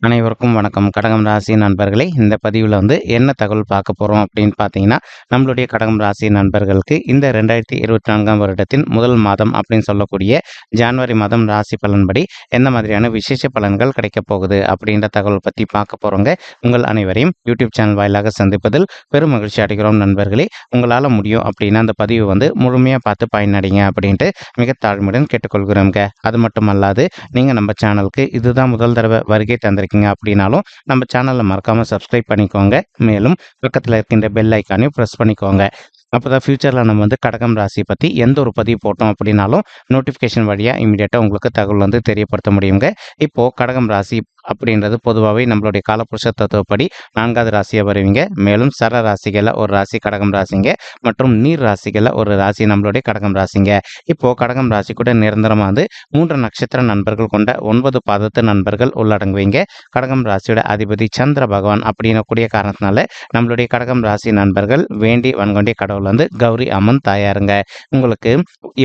அனைவருக்கும் வணக்கம். கடகம் ராசி நண்பர்களே, இந்த பதிவில் என்ன தகவல் பார்க்க போகிறோம் அப்படின்னு பார்த்தீங்கன்னா, நம்மளுடைய கடகம் ராசி நண்பர்களுக்கு இந்த 2024ஆம் வருடத்தின் முதல் மாதம் அப்படின்னு சொல்லக்கூடிய ஜனவரி மாதம் ராசி பலன்படி எந்த மாதிரியான விசேஷ பலன்கள் கிடைக்கப் போகுது அப்படின்ற தகவல் பற்றி பார்க்க போகிறோங்க. உங்கள் அனைவரையும் யூடியூப் சேனல் வாயிலாக சந்திப்பதில் பெரும் மகிழ்ச்சி அடைகிறோம் நண்பர்களே. உங்களால் முடியும் அப்படின்னா அந்த பதிவு முழுமையாக பார்த்து பயனடைங்க அப்படின்ட்டு மிக தாழ்மையுடன் கேட்டுக்கொள்கிறோங்க. அது மட்டுமல்லாது நீங்கள் நம்ம சேனலுக்கு இதுதான் முதல் தடவை வருகை தந்திருக்கீங்க அப்படின்னாலும் நம்ம சேனலை மறக்காம சப்ஸ்கிரைப் பண்ணிக்கோங்க. மேலும் பக்கத்தில் இருக்கின்ற பெல் ஐக்கானையும் ப்ரெஸ் பண்ணிக்கோங்க. அப்போதான் ஃபியூச்சரில் நம்ம கடகம் ராசி பற்றி எந்த ஒரு பதிவு போட்டோம் அப்படின்னாலும் நோட்டிஃபிகேஷன் வழியாக இமீடியட்டாக உங்களுக்கு தகவல் தெரியப்படுத்த முடியுங்க. இப்போது கடகம் ராசி அப்படின்றது பொதுவாகவே நம்மளுடைய காலப்புருஷ தத்துவப்படி 4வது ராசியாக வருவீங்க. மேலும் சர ராசிகளில் ஒரு ராசி கடகம் ராசிங்க மற்றும் நீர் ராசிகளில் ஒரு ராசி நம்மளுடைய கடகம் ராசிங்க. இப்போது கடகம் ராசி கூட நிரந்தரமாக 3 நட்சத்திர நண்பர்கள் கொண்ட 9 பாதத்து நண்பர்கள் உள்ளடங்குவீங்க. கடகம் ராசியோட அதிபதி சந்திர பகவான் அப்படின்னக்கூடிய காரணத்தினால நம்மளுடைய கடகம் ராசி நண்பர்கள் வேண்டி வன்கொண்டிய கடவுள் கௌரி அம்மன் தாயாருங்க. உங்களுக்கு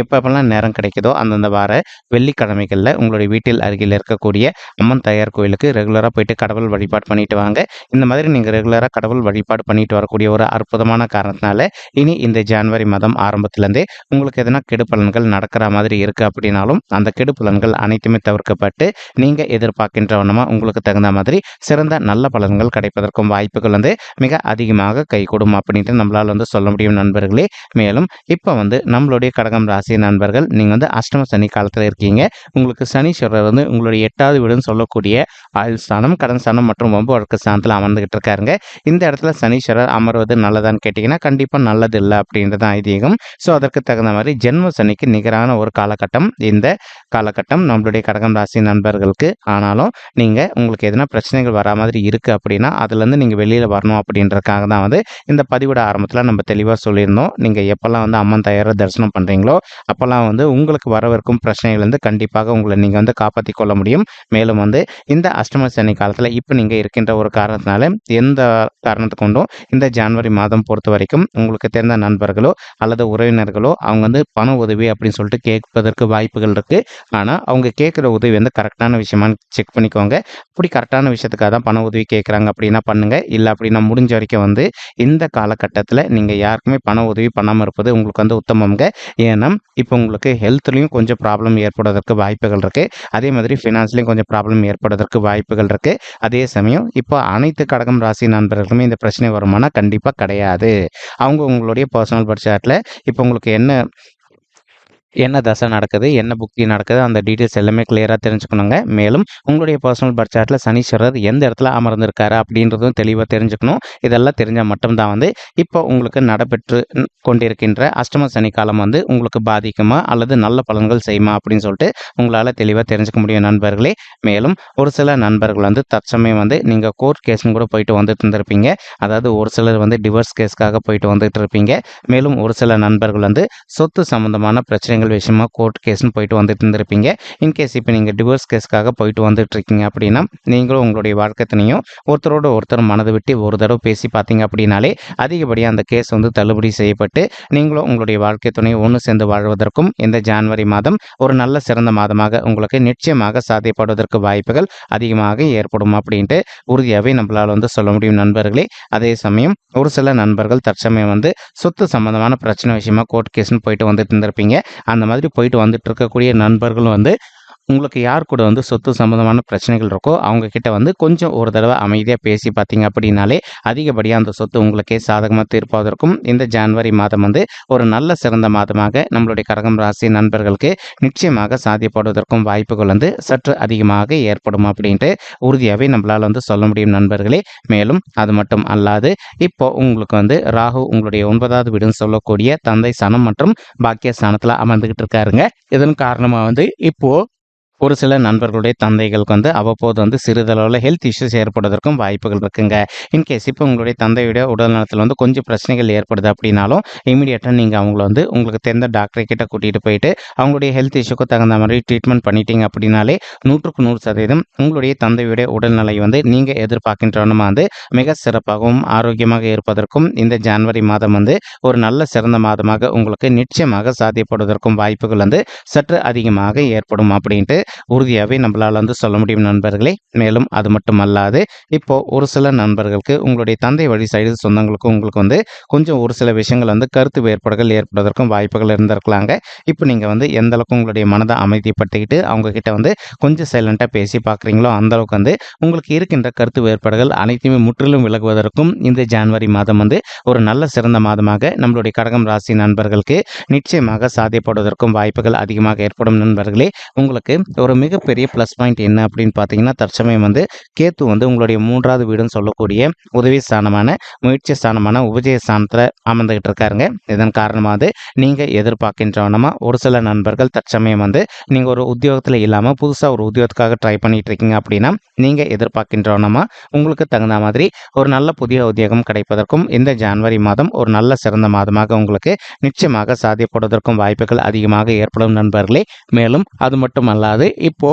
எப்பப்பெல்லாம் நேரம் கிடைக்குதோ அந்தந்த வார வெள்ளிக்கிழமைகளில் உங்களுடைய வீட்டில் அருகில் இருக்கக்கூடிய அம்மன் தாயார் கோயிலுக்கு ரெகுலராக போயிட்டு கடவுள் வழிபாடு பண்ணிட்டு வாங்க. இந்த மாதிரி நீங்கள் ரெகுலராக கடவுள் வழிபாடு பண்ணிட்டு வரக்கூடிய ஒரு அற்புதமான காரணத்தினால இனி இந்த ஜனவரி மாதம் ஆரம்பத்திலேருந்தே உங்களுக்கு எதனா கெடு பலன்கள் நடக்கிற மாதிரி இருக்குது அப்படின்னாலும் அந்த கெடு பலன்கள் அனைத்துமே தவிர்க்கப்பட்டு நீங்கள் எதிர்பார்க்கின்ற வண்ணமாக உங்களுக்கு தகுந்த மாதிரி சிறந்த நல்ல பலன்கள் கிடைப்பதற்கும் வாய்ப்புகள் மிக அதிகமாக கைகூடும் அப்படின்ட்டு நம்மளால் சொல்ல முடியும் நண்பர்களே. மேலும் இப்போ நம்மளுடைய கடகம் ராசி நண்பர்கள் நீங்கள் அஷ்டம சனி காலத்தில் இருக்கீங்க. உங்களுக்கு சனீஸ்வரர் உங்களுடைய 8வது வீடுன்னு சொல்லக்கூடிய ஆயுள் ஸ்தானம், கடன் ஸ்தானம் மற்றும் வம்பு வழக்கு ஸ்தானத்தில் அமர்ந்துகிட்டு இருக்காருங்க. இந்த இடத்துல சனீஸ்வரர் அமர்வது நல்லதான்னு கேட்டிங்கன்னா கண்டிப்பாக நல்லது இல்லை அப்படின்றது ஐதீகம். ஸோ அதற்கு தகுந்த மாதிரி ஜென்ம சனிக்கு நிகரான ஒரு காலகட்டம் இந்த காலகட்டம் நம்மளுடைய கடகம் ராசி நண்பர்களுக்கு. ஆனாலும் நீங்கள் உங்களுக்கு எதனா பிரச்சனைகள் வரா மாதிரி இருக்குது அப்படின்னா அதுலேருந்து நீங்கள் வெளியில் வரணும் அப்படின்றதுக்காக தான் இந்த பதிவோட ஆரம்பத்தில் நம்ம தெளிவாக சொல்லியிருந்தோம். நீங்கள் எப்போல்லாம் அம்மன் தாயாரை தரிசனம் பண்ணுறீங்களோ அப்போல்லாம் உங்களுக்கு வரவிருக்கும் பிரச்சனைகள்லேருந்து கண்டிப்பாக உங்களை நீங்கள் காப்பாற்றி கொள்ள முடியும். மேலும் இந்த அஷ்டம சனி காலத்தில் இப்போ நீங்கள் இருக்கின்ற ஒரு காரணத்தினால எந்த காரணத்தை கொண்டும் இந்த ஜனவரி மாதம் பொறுத்த வரைக்கும் உங்களுக்கு தெரிந்த நண்பர்களோ அல்லது உறவினர்களோ அவங்க பண உதவி அப்படின்னு சொல்லிட்டு கேட்பதற்கு வாய்ப்புகள் இருக்குது. ஆனால் அவங்க கேட்குற உதவி கரெக்டான விஷயமானு செக் பண்ணிக்கோங்க. அப்படி கரெக்டான விஷயத்துக்காக தான் பண உதவி கேட்குறாங்க அப்படின்னா பண்ணுங்கள். இல்லை அப்படின்னா முடிஞ்ச வரைக்கும் இந்த காலகட்டத்தில் நீங்கள் யாருக்குமே பண உதவி பண்ணாமல் இருப்பது உங்களுக்கு உத்தமங்க. ஏன்னா இப்போ உங்களுக்கு ஹெல்த்லேயும் கொஞ்சம் ப்ராப்ளம் ஏற்படுவதற்கு வாய்ப்புகள் இருக்குது. அதே மாதிரி ஃபினான்ஸ்லேயும் கொஞ்சம் ப்ராப்ளம் ஏற்படுவதற்கு வாய்ப்புகள் இருக்குது. அதே சமயம் இப்போ அனைத்து கடகம் ராசி நண்பர்களுக்குமே இந்த பிரச்சனை வருமானா கண்டிப்பாக கிடையாது. அவங்க உங்களுடைய பர்சனல் பட்ஜெட்டில் இப்போ உங்களுக்கு என்ன தசை நடக்குது, என்ன புக்தி நடக்குது, அந்த டீட்டெயில்ஸ் எல்லாமே கிளியராக தெரிஞ்சுக்கணுங்க. மேலும் உங்களுடைய பர்சனல் பர்த் சனீஸ்வரர் எந்த இடத்துல அமர்ந்திருக்காரு அப்படின்றதும் தெளிவாக தெரிஞ்சுக்கணும். இதெல்லாம் தெரிஞ்சால் மட்டும்தான் இப்போ உங்களுக்கு நடைபெற்று கொண்டிருக்கின்ற அஷ்டம சனி காலம் உங்களுக்கு பாதிக்குமா அல்லது நல்ல பலன்கள் செய்யுமா அப்படின்னு சொல்லிட்டு உங்களால் தெளிவாக தெரிஞ்சுக்க முடியும் நண்பர்களே. மேலும் ஒரு சில நண்பர்கள் தற்சமயம் நீங்கள் கோர்ட் கேஸ்னு கூட போயிட்டு வந்துட்டு இருந்திருப்பீங்க. அதாவது ஒரு சிலர் டிவோர்ஸ் கேஸ்க்காக போயிட்டு வந்துட்டு இருப்பீங்க. மேலும் ஒரு சில நண்பர்கள் சொத்து சம்பந்தமான பிரச்சனைகள் விஷயமா கோர்ட் கேஸ்னு போயிட்டு வந்துட்டு இருந்திருப்பீங்க. இன்கேஸ் இப்போ நீங்கள் டிவோர்ஸ் கேஸ்க்காக போயிட்டு வந்துட்டு இருக்கீங்க அப்படின்னா நீங்களும் உங்களுடைய வாழ்க்கைத்தினையும் ஒருத்தரோட ஒருத்தர் மனதை விட்டு ஒரு தடவை பேசி பார்த்தீங்க அப்படின்னாலே அதிகப்படியாக அந்த கேஸ் தள்ளுபடி செய்யப்பட்டு நீங்களும் உங்களுடைய வாழ்க்கை துணையை ஒன்று சேர்ந்து வாழ்வதற்கும் இந்த ஜனவரி மாதம் ஒரு நல்ல சிறந்த மாதமாக உங்களுக்கு நிச்சயமாக சாத்தியப்படுவதற்கு வாய்ப்புகள் அதிகமாக ஏற்படும் அப்படின்ட்டு உறுதியாகவே நம்மளால் சொல்ல முடியும் நண்பர்களே. அதே சமயம் ஒரு சில நண்பர்கள் தற்சமயம் சொத்து சம்பந்தமான பிரச்சனை விஷயமா கோர்ட் கேஸ்னு போயிட்டு வந்துட்டு இருந்திருப்பீங்க. அந்த மாதிரி போயிட்டு வந்துட்டு இருக்கக்கூடிய நண்பர்களும் உங்களுக்கு யார் கூட சொத்து சம்பந்தமான பிரச்சனைகள் இருக்கோ அவங்க கிட்ட கொஞ்சம் ஒரு தடவை அமைதியாக பேசி பார்த்தீங்க அப்படின்னாலே அதிகப்படியாக அந்த சொத்து உங்களுக்கே சாதகமாக தீர்ப்பதற்கும் இந்த ஜனவரி மாதம் ஒரு நல்ல சிறந்த மாதமாக நம்மளுடைய கடகம் ராசி நண்பர்களுக்கு நிச்சயமாக சாத்தியப்படுவதற்கும் வாய்ப்புகள் சற்று அதிகமாக ஏற்படும் அப்படின்ட்டு உறுதியாகவே நம்மளால் சொல்ல முடியும் நண்பர்களே. மேலும் அது மட்டும் அல்லாது இப்போ உங்களுக்கு ராகு உங்களுடைய 9வது வீடுன்னு சொல்லக்கூடிய தந்தை ஸ்தானம் மற்றும் பாக்கிய ஸ்தானத்தில் அமர்ந்துகிட்டு இருக்காருங்க. இதன் காரணமாக இப்போ ஒரு சில நண்பர்களுடைய தந்தைகளுக்கு அவ்வப்போது சிறிதளவில் ஹெல்த் இஷ்யூஸ் ஏற்படுவதற்கும் வாய்ப்புகள் இருக்குங்க. இன்கேஸ் இப்போ உங்களுடைய தந்தையுடைய உடல் நலத்தில் கொஞ்சம் பிரச்சனைகள் ஏற்படுது அப்படின்னாலும் இமீடியட்டாக நீங்கள் அவங்கள உங்களுக்கு தெரிந்த டாக்டரை கிட்ட கூட்டிகிட்டு போயிட்டு அவங்களுடைய ஹெல்த் இஷ்யூக்கு தகுந்த மாதிரி ட்ரீட்மெண்ட் பண்ணிட்டீங்க அப்படின்னாலே 100% உங்களுடைய தந்தையுடைய உடல்நிலை நீங்கள் எதிர்பார்க்கின்றவனமாக மிக சிறப்பாகவும் ஆரோக்கியமாக இருப்பதற்கும் இந்த ஜனவரி மாதம் ஒரு நல்ல சிறந்த மாதமாக உங்களுக்கு நிச்சயமாக சாத்தியப்படுவதற்கும் வாய்ப்புகள் சற்று அதிகமாக ஏற்படும் அப்படின்ட்டு உறுதியாகவே நம்மளால் வந்து சொல்ல முடியும் நண்பர்களே. மேலும் அது மட்டும் அல்லாது இப்போ ஒரு சில நண்பர்களுக்கு உங்களுடைய தந்தை வழி சைடு சொந்தங்களுக்கும் உங்களுக்கு வந்து கொஞ்சம் ஒரு சில விஷயங்கள் வந்து கருத்து வேறுபாடுகள் ஏற்படுவதற்கும் வாய்ப்புகள் இருந்திருக்கலாங்க. இப்போ நீங்கள் வந்து எந்த அளவுக்கு உங்களுடைய மனதை அமைதிப்படுத்திக்கிட்டு அவங்க கிட்ட வந்து கொஞ்சம் சைலண்ட்டாக பேசி பார்க்குறீங்களோ அந்த அளவுக்கு வந்து உங்களுக்கு இருக்கின்ற கருத்து வேறுபாடுகள் அனைத்தையுமே முற்றிலும் விலகுவதற்கும் இந்த ஜனவரி மாதம் வந்து ஒரு நல்ல சிறந்த மாதமாக நம்மளுடைய கடகம் ராசி நண்பர்களுக்கு நிச்சயமாக சாத்தியப்படுவதற்கும் வாய்ப்புகள் அதிகமாக ஏற்படும் நண்பர்களே. உங்களுக்கு ஒரு மிகப்பெரிய ப்ளஸ் பாயிண்ட் என்ன அப்படின்னு பார்த்தீங்கன்னா, தற்சமயம் வந்து கேத்து வந்து உங்களுடைய 3வது வீடுன்னு சொல்லக்கூடிய உதவி ஸ்தானமான முயற்சி ஸ்தானமான உபஜய ஸ்தானத்தில் அமர்ந்துகிட்டு இருக்காருங்க. இதன் காரணமாக நீங்கள் எதிர்பார்க்கின்றவனமா ஒரு சில நண்பர்கள் தற்சமயம் வந்து நீங்கள் ஒரு உத்தியோகத்தில் இல்லாமல் புதுசாக ஒரு உத்தியோகத்துக்காக ட்ரை பண்ணிட்டு இருக்கீங்க அப்படின்னா நீங்கள் எதிர்பார்க்கின்றவனமா உங்களுக்கு தகுந்த மாதிரி ஒரு நல்ல புதிய உத்தியோகம் கிடைப்பதற்கும் இந்த ஜனவரி மாதம் ஒரு நல்ல சிறந்த மாதமாக உங்களுக்கு நிச்சயமாக சாத்தியப்படுவதற்கும் வாய்ப்புகள் அதிகமாக ஏற்படும் நண்பர்களே. மேலும் அது மட்டும் அல்லாது இப்போ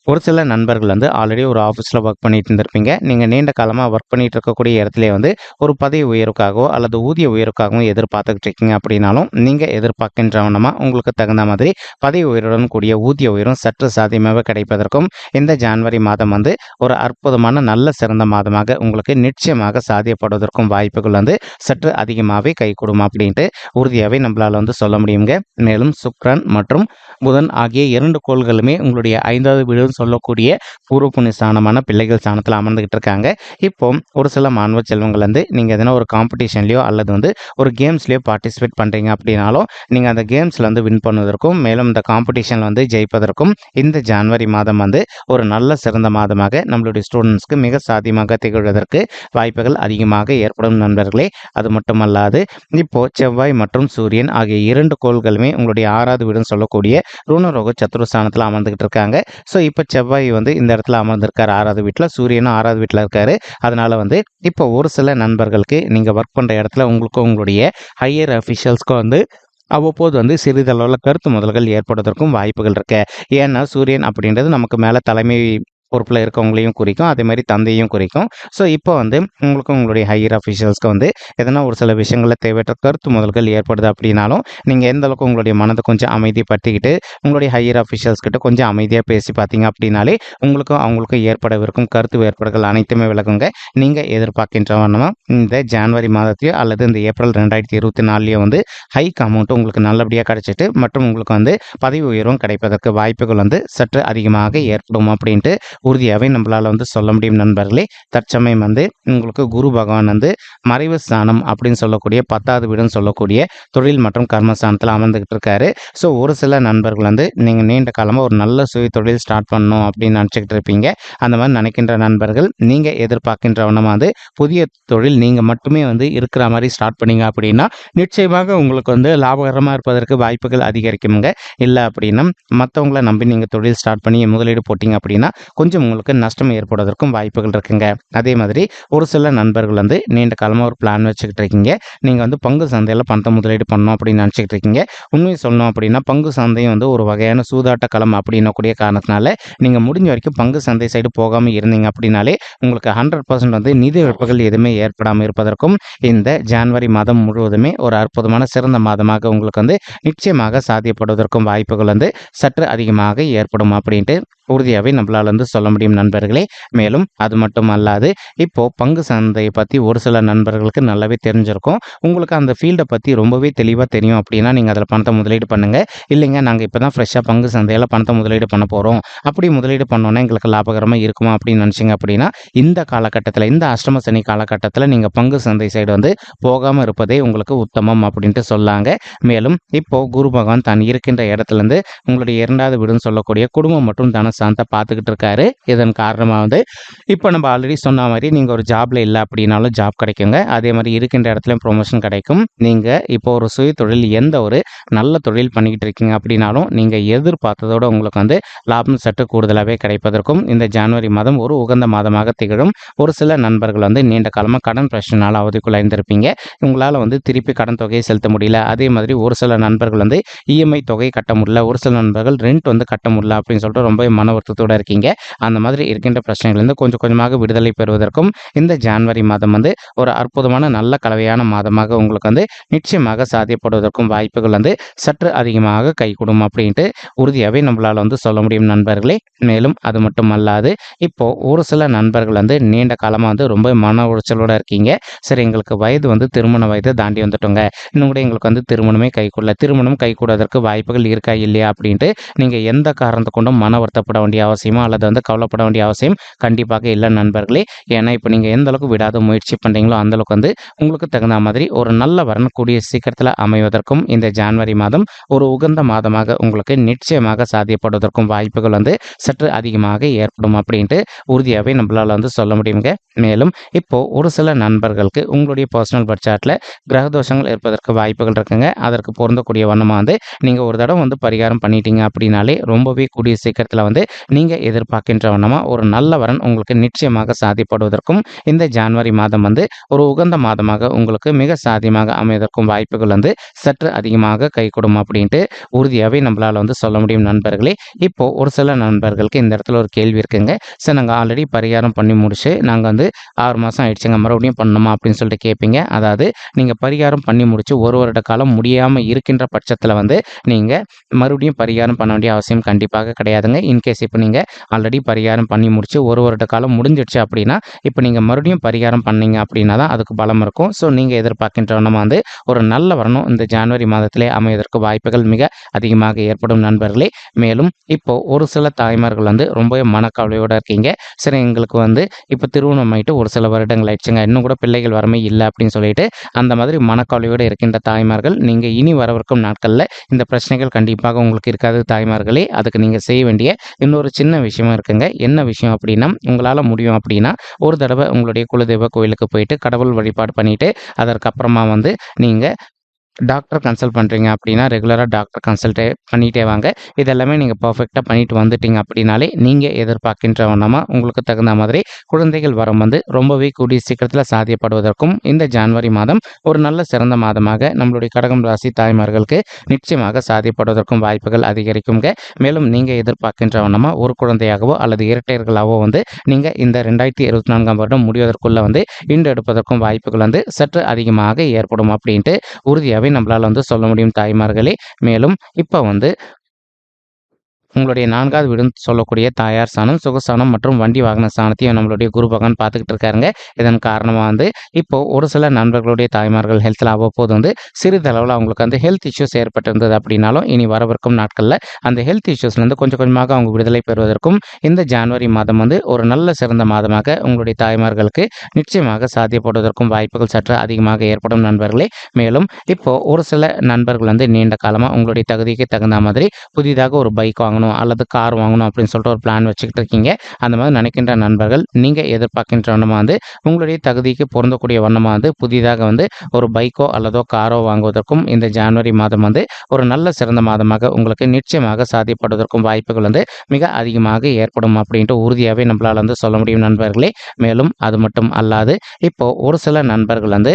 ஒரு சில நண்பர்கள் வந்து ஆல்ரெடி ஒரு ஆஃபீஸில் ஒர்க் பண்ணிட்டு இருந்திருப்பீங்க. நீங்கள் நீண்ட காலமாக ஒர்க் பண்ணிட்டு இருக்கக்கூடிய இடத்துல வந்து ஒரு பதவி உயர்வுக்காகவோ அல்லது ஊதிய உயர்வுக்காகவும் எதிர்பார்த்துக்கிட்டு இருக்கீங்க அப்படின்னாலும் நீங்கள் எதிர்பார்க்கின்றவனமாக உங்களுக்கு தகுந்த மாதிரி பதவி உயர்வுடன் கூடிய ஊதிய உயர்வும் சற்று சாத்தியமாக கிடைப்பதற்கும் இந்த ஜனவரி மாதம் வந்து ஒரு அற்புதமான நல்ல சிறந்த மாதமாக உங்களுக்கு நிச்சயமாக சாத்தியப்படுவதற்கும் வாய்ப்புகள் வந்து சற்று அதிகமாகவே கைகூடும் அப்படின்ட்டு உறுதியாகவே நம்மளால் வந்து சொல்ல முடியுங்க. மேலும் சுக்கிரன் மற்றும் புதன் ஆகிய 2 கோள்களுமே உங்களுடைய 5வது வீடு சொல்லக்கூடிய பூர்வ புண்ணிய ஸ்தானமான பிள்ளைகள் ஸ்தானத்தில் அமர்ந்துகிட்டு இருக்காங்க. இப்போ ஒரு சில மாணவ செல்வங்கள் வந்து நீங்கள் எதனா ஒரு காம்படிஷன்லையோ அல்லது வந்து ஒரு கேம்ஸ்லையோ பார்ட்டிசிபேட் பண்ணுறீங்க அப்படின்னாலும் நீங்கள் அந்த கேம்ஸில் வந்து வின் பண்ணுவதற்கும் மேலும் இந்த காம்படிஷனில் வந்து ஜெயிப்பதற்கும் இந்த ஜனவரி மாதம் வந்து ஒரு நல்ல சிறந்த மாதமாக நம்மளுடைய ஸ்டூடெண்ட்ஸ்க்கு மிக சாத்தியமாக திகழ்வதற்கு வாய்ப்புகள் அதிகமாக ஏற்படும் நண்பர்களே. அது மட்டுமல்லாது இப்போ செவ்வாய் மற்றும் சூரியன் ஆகிய 2 கோள்களுமே உங்களுடைய 6வது வீடுன்னு சொல்லக்கூடிய ருணரோக சத்துருஸ்தானத்தில் அமர்ந்துகிட்டு இருக்காங்க. ஸோ இப்போ செவ்வாய் வந்து இந்த இடத்துல அமர்ந்திருக்காரு 6வது வீட்டில், சூரியனும் 6வது வீட்டில் இருக்காரு. அதனால வந்து இப்போ ஒரு சில நண்பர்களுக்கு நீங்கள் ஒர்க் பண்ணுற இடத்துல உங்களுக்கும் உங்களுடைய ஹையர் அஃபிஷியல்ஸ்க்கும் வந்து அவ்வப்போது வந்து சிறிதளவில் கருத்து முதல்கள் ஏற்படுவதற்கும் வாய்ப்புகள் இருக்கு. ஏன்னா சூரியன் அப்படின்றது நமக்கு மேலே தலைமை பொறுப்பில் இருக்கவங்களையும் குறிக்கும், அதே மாதிரி தந்தையும் குறிக்கும். ஸோ இப்போ வந்து உங்களுக்கும் உங்களுடைய ஹையர் அஃபிஷியல்ஸ்க்கு வந்து எதனா ஒரு சில விஷயங்களில் தேவையற்ற கருத்து முதல்கள் ஏற்படுது அப்படின்னாலும் நீங்கள் எந்த அளவுக்கு உங்களுடைய மனதை கொஞ்சம் அமைதிப்படுத்திக்கிட்டு உங்களுடைய ஹையர் அஃபிஷியல்ஸ் கிட்ட கொஞ்சம் அமைதியாக பேசி பார்த்தீங்க அப்படின்னாலே உங்களுக்கும் அவங்களுக்கும் ஏற்படவிருக்கும் கருத்து வேறுபாடுகள் அனைத்துமே விலகுங்க. நீங்கள் எதிர்பார்க்கின்றவனமா இந்த ஜனவரி மாதத்தையோ அல்லது இந்த ஏப்ரல் 2024 வந்து ஹைக் அமௌண்ட்டு உங்களுக்கு நல்லபடியாக கிடைச்சிட்டு மற்றும் உங்களுக்கு வந்து பதவி உயர்வும் கிடைப்பதற்கு வாய்ப்புகள் வந்து சற்று அதிகமாக ஏற்படும் அப்படின்ட்டு உறுதியாகவே நம்மளால் வந்து சொல்ல முடியும் நண்பர்களே. தற்சமயம் வந்து உங்களுக்கு குரு பகவான் வந்து மறைவு ஸ்தானம் அப்படின்னு சொல்லக்கூடிய 10வது வீடுன்னு சொல்லக்கூடிய தொழில் மற்றும் கர்மஸ்தானத்தில் அமர்ந்துகிட்டு இருக்காரு. ஸோ ஒரு சில நண்பர்கள் வந்து நீங்கள் நீண்ட காலமாக ஒரு நல்ல சுய தொழில் ஸ்டார்ட் பண்ணணும் அப்படின்னு நினச்சிக்கிட்டு இருப்பீங்க. அந்த மாதிரி நினைக்கின்ற நண்பர்கள் நீங்கள் எதிர்பார்க்கின்றவனமாக வந்து புதிய தொழில் நீங்கள் மட்டுமே வந்து இருக்கிற மாதிரி ஸ்டார்ட் பண்ணீங்க அப்படின்னா நிச்சயமாக உங்களுக்கு வந்து லாபகரமாக இருப்பதற்கு வாய்ப்புகள் அதிகரிக்குங்க. இல்லை அப்படின்னா மற்றவங்கள நம்பி நீங்கள் தொழில் ஸ்டார்ட் பண்ணி முதலீடு போட்டிங்க அப்படின்னா கொஞ்சம் உங்களுக்கு நஷ்டம் ஏற்படுவதற்கும் வாய்ப்புகள் இருக்குங்க. அதே மாதிரி ஒரு சில நண்பர்கள் வந்து நீண்ட காலமாக ஒரு பிளான் வச்சுக்கிட்டு இருக்கீங்க. நீங்கள் வந்து பங்கு சந்தையில் பணத்தை முதலீடு பண்ணணும் அப்படின்னு நினச்சிக்கிட்டு இருக்கீங்க. உண்மையை சொல்லணும் அப்படின்னா பங்கு சந்தையும் வந்து ஒரு வகையான சூதாட்ட களம் அப்படின்னக்கூடிய காரணத்தினால நீங்கள் முடிஞ்ச வரைக்கும் பங்கு சந்தை சைடு போகாமல் இருந்தீங்க அப்படின்னாலே உங்களுக்கு 100% வந்து நிதி இழப்புகள் எதுவுமே ஏற்படாமல் இருப்பதற்கும் இந்த ஜனவரி மாதம் முழுவதுமே ஒரு அற்புதமான சிறந்த மாதமாக உங்களுக்கு வந்து நிச்சயமாக சாத்தியப்படுவதற்கும் வாய்ப்புகள் வந்து சற்று அதிகமாக ஏற்படும் அப்படின்ட்டு உறுதியாகவே நம்மளால் வந்து சொல்ல முடியும் நண்பர்களே. மேலும் அது மட்டும் அல்லாது இப்போ பங்கு சந்தையை பற்றி ஒரு சில நண்பர்களுக்கு நல்லாவே தெரிஞ்சிருக்கும். உங்களுக்கு அந்த ஃபீல்டை பற்றி ரொம்பவே தெளிவாக தெரியும் அப்படின்னா நீங்கள் அதில் பணத்தை முதலீடு பண்ணுங்கள். இல்லைங்க நாங்கள் இப்போ தான் ஃப்ரெஷ்ஷாக பங்கு சந்தையில் பணத்தை முதலீடு பண்ண போகிறோம், அப்படி முதலீடு பண்ணோன்னா எங்களுக்கு லாபகரமாக இருக்குமா அப்படின்னு நினச்சிங்க அப்படின்னா இந்த காலகட்டத்தில் இந்த அஷ்டம சனி காலகட்டத்தில் நீங்கள் பங்கு சந்தை சைடு வந்து போகாமல் இருப்பதே உங்களுக்கு உத்தமம் அப்படின்ட்டு சொல்லாங்க. மேலும் இப்போ குரு பகவான் தான் இருக்கின்ற இடத்துலேருந்து உங்களுடைய 2வது வீடுன்னு சொல்லக்கூடிய குடும்பம் மற்றும் தனஸ்தானத்தை பார்த்துக்கிட்டு இருக்காரு. இதன் காரணமாக வந்து இப்போ நம்ம ஆல்ரெடி சொன்ன மாதிரி நீங்கள் ஒரு ஜாப்ல இல்லை அப்படின்னாலும் ஜாப் கிடைக்குங்க. அதே மாதிரி இருக்கின்ற இடத்துல ப்ரொமோஷன் கிடைக்கும். நீங்கள் இப்போ ஒரு சுய தொழில் எந்த ஒரு நல்ல தொழில் பண்ணிக்கிட்டு இருக்கீங்க அப்படின்னாலும் நீங்கள் எதிர்பார்த்ததோட உங்களுக்கு வந்து லாபம் சற்று கூடுதலாகவே கிடைப்பதற்கும் இந்த ஜனவரி மாதம் ஒரு உகந்த மாதமாக திகழும். ஒரு சில நண்பர்கள் வந்து நீண்ட காலமாக கடன் பிரச்சனையால் அவதிக்குள்ளாயிருந்திருப்பீங்க. உங்களால் வந்து திருப்பி கடன் தொகையை செலுத்த முடியல. அதே மாதிரி ஒரு சில நண்பர்கள் வந்து இஎம்ஐ தொகை கட்ட முடியல, ஒரு சில நண்பர்கள் ரெண்ட் வந்து கட்ட முடியல அப்படின்னு சொல்லிட்டு ரொம்ப மன வருத்தத்தோட இருக்கீங்க. அந்த மாதிரி இருக்கின்ற பிரச்சனைகள்லேருந்து கொஞ்சம் கொஞ்சமாக விடுதலை பெறுவதற்கும் இந்த ஜான்வரி மாதம் வந்து ஒரு அற்புதமான நல்ல கலவையான மாதமாக உங்களுக்கு வந்து நிச்சயமாக சாத்தியப்படுவதற்கும் வாய்ப்புகள் வந்து சற்று அதிகமாக கைகூடும் அப்படின்ட்டு உறுதியாகவே நம்மளால் வந்து சொல்ல முடியும் நண்பர்களே. மேலும் அது மட்டும் அல்லாது இப்போ ஒரு சில நண்பர்கள் வந்து நீண்ட காலமாக வந்து ரொம்ப மன உளைச்சலோட இருக்கீங்க. சரி, எங்களுக்கு வயது வந்து திருமண வயதை தாண்டி வந்துட்டோங்க, இன்னும் கூட எங்களுக்கு வந்து திருமணமே கைகூடல, திருமணம் கைகூடுவதற்கு வாய்ப்புகள் இருக்கா இல்லையா அப்படின்ட்டு நீங்கள் எந்த காரணத்தை கொண்டும் மன வருத்தப்பட வேண்டிய அவசியமோ அல்லது வந்து கவலைப்பட வேண்டிய அவசியம் கண்டிப்பாக இல்லை நண்பர்களே. ஏன்னா இப்போ நீங்கள் எந்த அளவுக்கு விடாத முயற்சி பண்ணுறீங்களோ அந்த அளவுக்கு வந்து உங்களுக்கு தகுந்த மாதிரி ஒரு நல்ல வரன் கூடிய சீக்கிரத்தில் அமைவதற்கும் இந்த ஜான்வரி மாதம் ஒரு உகந்த மாதமாக உங்களுக்கு நிச்சயமாக சாத்தியப்படுவதற்கும் வாய்ப்புகள் வந்து சற்று அதிகமாக ஏற்படும் அப்படின்ட்டு உறுதியாகவே நம்மளால் வந்து சொல்ல முடியுங்க. மேலும் இப்போ ஒரு சில நண்பர்களுக்கு உங்களுடைய பர்சனல் பட்ஜெட்டில் கிரக தோஷங்கள் இருப்பதற்கு வாய்ப்புகள் இருக்குங்க. அதற்கு பொருந்தக்கூடிய வண்ணமாக வந்து நீங்கள் ஒரு தடவை வந்து பரிகாரம் பண்ணிட்டீங்க அப்படின்னாலே ரொம்பவே கூடிய சீக்கிரத்தில் வந்து நீங்கள் எதிர்பார்க்கின்ற வண்ணமாக ஒரு நல்ல வரன் உங்களுக்கு நிச்சயமாக சாத்தியப்படுவதற்கும் இந்த ஜான்வரி மாதம் வந்து ஒரு உகந்த மாதமாக உங்களுக்கு மிக சாத்தியமாக அமைவதற்கும் வாய்ப்புகள் வந்து சற்று அதிகமாக கைகூடும் அப்படின்ட்டு உறுதியாகவே நம்மளால் வந்து சொல்ல முடியும் நண்பர்களே. இப்போ ஒரு சில நண்பர்களுக்கு இந்த இடத்துல ஒரு கேள்வி இருக்குங்க. சார், நாங்கள் ஆல்ரெடி பரிகாரம் பண்ணி முடிச்சு நாங்கள் வந்து 6 மாதம் ஆயிடுச்சுங்க, மறுபடியும் பண்ணணுமா அப்படின்னு சொல்லிட்டு கேட்பீங்க. அதாவது நீங்கள் பரிகாரம் பண்ணி முடிச்சு ஒரு வருட காலம் முடியாமல் இருக்கின்ற பட்சத்தில் வந்து நீங்கள் மறுபடியும் பரிகாரம் பண்ண வேண்டிய அவசியம் கண்டிப்பாக கிடையாதுங்க. இன்கேஸ் இப்போ நீங்கள் ஆல்ரெடி பரிகாரம் பண்ணி முடிச்சு ஒரு வருட காலம் முடிஞ்சிடுச்சு அப்படின்னா இப்போ நீங்கள் மறுபடியும் பரிகாரம் பண்ணீங்க அப்படின்னா தான் அதுக்கு பலம் இருக்கும். ஸோ நீங்கள் எதிர்பார்க்கின்ற நம்ம வந்து ஒரு நல்ல வரணும் இந்த ஜான்வரி மாதத்திலே அமைவதற்கு வாய்ப்புகள் மிக அதிகமாக ஏற்படும் நண்பர்களே. மேலும் இப்போ ஒரு சில தாய்மார்கள் வந்து ரொம்ப மனக்கவலையோடு இருக்கீங்க. சரி, எங்களுக்கு வந்து இப்போ திருமணம் ஆகிட்டு ஒரு சில வருடங்கள் ஆயிடுச்சுங்க, இன்னும் கூட பிள்ளைகள் வரமே இல்லை அப்படின்னு சொல்லிட்டு அந்த மாதிரி மனக்கவலையோடு இருக்கின்ற தாய்மார்கள், நீங்கள் இனி வரவிருக்கும் நாட்களில் இந்த பிரச்சனைகள் கண்டிப்பாக உங்களுக்கு இருக்காது தாய்மார்களே. அதுக்கு நீங்கள் செய்ய வேண்டிய இன்னொரு சின்ன விஷயமா இருக்குங்க. என்ன விஷயம் அப்படின்னா, உங்களால் முடியும் அப்படின்னா ஒரு தடவை உங்களுடைய குலதெய்வ கோயிலுக்கு போயிட்டு கடவுள் வழிபாடு பண்ணிட்டு அதற்கப்புறமா வந்து நீங்கள் டாக்டர் கன்சல்ட் பண்ணுறீங்க அப்படின்னா ரெகுலராக டாக்டர் கன்சல்ட்டே பண்ணிகிட்டே வாங்க. இதெல்லாமே நீங்கள் பர்ஃபெக்டாக பண்ணிட்டு வந்துட்டீங்க அப்படின்னாலே நீங்கள் எதிர்பார்க்கின்ற வண்ணமாக உங்களுக்கு தகுந்த மாதிரி குழந்தைகள் வரம் வந்து ரொம்பவே கூடிய சீக்கிரத்தில் சாத்தியப்படுவதற்கும் இந்த ஜான்வரி மாதம் ஒரு நல்ல சிறந்த மாதமாக நம்மளுடைய கடகம் ராசி தாய்மார்களுக்கு நிச்சயமாக சாத்தியப்படுவதற்கும் வாய்ப்புகள் அதிகரிக்குங்க. மேலும் நீங்கள் எதிர்பார்க்கின்ற வண்ணமாக ஒரு குழந்தையாகவோ அல்லது இரட்டையர்களாகவோ வந்து நீங்கள் இந்த 2024 வருடம் முடிவதற்குள்ளே வந்து ஈண்டெடுப்பதற்கும் வாய்ப்புகள் வந்து சற்று அதிகமாக ஏற்படும் அப்படின்ட்டு உறுதியாக நம்மளால் வந்து சொல்ல முடியும் தாய்மார்களே. மேலும் இப்போ வந்து உங்களுடைய 4வது வீடுன்னு சொல்லக்கூடிய தாயார் ஸ்தானம், சுகஸ்தானம் மற்றும் வண்டி வாகன ஸ்தானத்தையும் நம்மளுடைய குரு பகவான் பார்த்துக்கிட்டு இருக்காருங்க. இதன் காரணமாக வந்து இப்போ ஒரு சில நண்பர்களுடைய தாய்மார்கள் ஹெல்த்தில் அவ்வப்போது வந்து சிறிதளவில் அவங்களுக்கு வந்து ஹெல்த் இஷ்யூஸ் ஏற்பட்டிருந்தது அப்படின்னாலும் இனி வரவிருக்கும் நாட்களில் அந்த ஹெல்த் இஷ்யூஸ்லேருந்து கொஞ்சம் கொஞ்சமாக அவங்க விடுதலை பெறுவதற்கும் இந்த ஜான்வரி மாதம் வந்து ஒரு நல்ல சிறந்த மாதமாக உங்களுடைய தாய்மார்களுக்கு நிச்சயமாக சாத்தியப்படுவதற்கும் வாய்ப்புகள் சற்று அதிகமாக ஏற்படும் நண்பர்களே. மேலும் இப்போ ஒரு சில நண்பர்கள் வந்து நீண்ட காலமாக உங்களுடைய தகுதிக்கு தகுந்த மாதிரி புதிதாக ஒரு பைக் வாங்கணும் அல்லது கார் வாங்கணும் அப்படின்னு சொல்லிட்டு ஒரு பிளான் வச்சுக்கிட்டு இருக்கீங்க. அந்த மாதிரி நினைக்கின்ற நண்பர்கள் நீங்கள் எதிர்பார்க்கின்ற வண்ணமாக வந்து உங்களுடைய தகுதிக்கு பொருந்தக்கூடிய வண்ணமாக வந்து புதிதாக வந்து ஒரு பைக்கோ அல்லதோ காரோ வாங்குவதற்கும் இந்த ஜான்வரி மாதம் வந்து ஒரு நல்ல சிறந்த மாதமாக உங்களுக்கு நிச்சயமாக சாத்தியப்படுவதற்கும் வாய்ப்புகள் வந்து மிக அதிகமாக ஏற்படும் அப்படின்ட்டு உறுதியாகவே நம்மளால் வந்து சொல்ல முடியும் நண்பர்களே. மேலும் அது மட்டும் அல்லாது இப்போ ஒரு சில நண்பர்கள் வந்து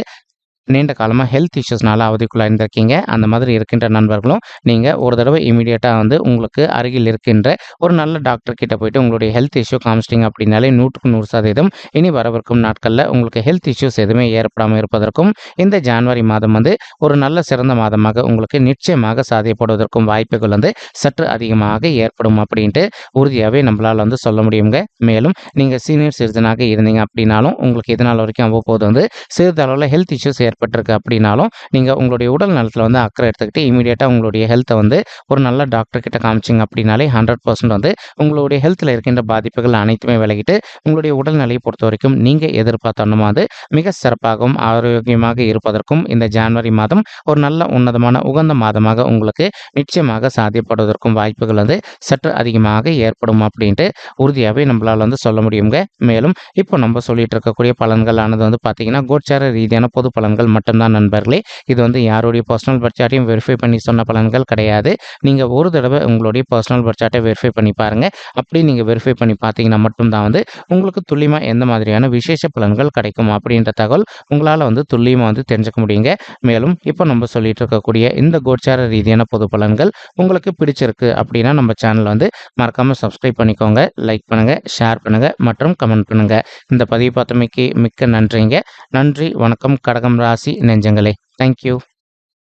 நீண்ட காலமாக ஹெல்த் இஷ்யூஸ்னால அவதிக்குள்ளாக இருந்திருக்கீங்க. அந்த மாதிரி இருக்கின்ற நண்பர்களும் நீங்கள் ஒரு தடவை இமீடியட்டாக வந்து உங்களுக்கு அருகில் இருக்கின்ற ஒரு நல்ல டாக்டர் கிட்ட போயிட்டு உங்களுடைய ஹெல்த் இஷ்யூ காமிச்சிட்டிங்க அப்படின்னாலே 100% இனி வரவிருக்கும் நாட்களில் உங்களுக்கு ஹெல்த் இஷ்யூஸ் எதுவுமே ஏற்படாமல் இருப்பதற்கும் இந்த ஜான்வரி மாதம் வந்து ஒரு நல்ல சிறந்த மாதமாக உங்களுக்கு நிச்சயமாக சாத்தியப்படுவதற்கும் வாய்ப்புகள் வந்து சற்று அதிகமாக ஏற்படும் அப்படின்ட்டு உறுதியாகவே நம்மளால் வந்து சொல்ல முடியுங்க. மேலும் நீங்கள் சீனியர் சிட்டிசனாக இருந்தீங்க அப்படின்னாலும் உங்களுக்கு இதனால் வரைக்கும் அவ்வப்போது வந்து சிறிதளவில் ஹெல்த் இஷ்யூஸ் ஏற்பட்டிருக்கு அப்படின்னாலும் நீங்கள் உங்களுடைய உடல் நலத்தில் வந்து அக்கறை எடுத்துக்கிட்டு இமீடியட்டாக உங்களுடைய ஹெல்த்தை வந்து ஒரு நல்ல டாக்டர் கிட்ட காமிச்சிங்க அப்படின்னாலே 100% வந்து உங்களுடைய ஹெல்த்தில் இருக்கின்ற பாதிப்புகள் அனைத்துமே விலகிட்டு உங்களுடைய உடல்நிலையை பொறுத்த வரைக்கும் நீங்கள் எதிர்பார்த்தோன்னா வந்து மிக சிறப்பாகவும் ஆரோக்கியமாக இருப்பதற்கும் இந்த ஜான்வரி மாதம் ஒரு நல்ல உன்னதமான உகந்த மாதமாக உங்களுக்கு நிச்சயமாக சாத்தியப்படுவதற்கும் வாய்ப்புகள் வந்து சற்று அதிகமாக ஏற்படும் அப்படின்ட்டு உறுதியாகவே நம்மளால் வந்து சொல்ல முடியுங்க. மேலும் இப்போ நம்ம சொல்லிட்டு இருக்கக்கூடிய பலன்கள் ஆனது வந்து பார்த்தீங்கன்னா கோச்சார ரீதியான பொது பலன்கள் பலன்கள் மட்டும்தான் நண்பர்களே. இது வந்து யாருடைய பர்சனல் பர்த் வெரிஃபை பண்ணி சொன்ன பலன்கள் கிடையாது. நீங்கள் ஒரு தடவை உங்களுடைய பர்சனல் பர்த் வெரிஃபை பண்ணி பாருங்கள். அப்படி நீங்கள் வெரிஃபை பண்ணி பார்த்தீங்கன்னா மட்டும்தான் வந்து உங்களுக்கு துல்லியமாக எந்த மாதிரியான விசேஷ பலன்கள் கிடைக்கும் அப்படின்ற தகவல் உங்களால் வந்து துல்லியமாக வந்து தெரிஞ்சுக்க முடியுங்க. மேலும் இப்போ நம்ம சொல்லிட்டு இருக்கக்கூடிய இந்த கோச்சார ரீதியான பொது பலன்கள் உங்களுக்கு பிடிச்சிருக்கு அப்படின்னா நம்ம சேனலை வந்து மறக்காமல் சப்ஸ்கிரைப் பண்ணிக்கோங்க. லைக் பண்ணுங்கள், ஷேர் பண்ணுங்கள் மற்றும் கமெண்ட் பண்ணுங்கள். இந்த பதிவு பார்த்தமைக்கு மிக்க நன்றிங்க. நன்றி, வணக்கம் கடகம் ராசி நெஞ்சங்களே. தேங்க்யூ.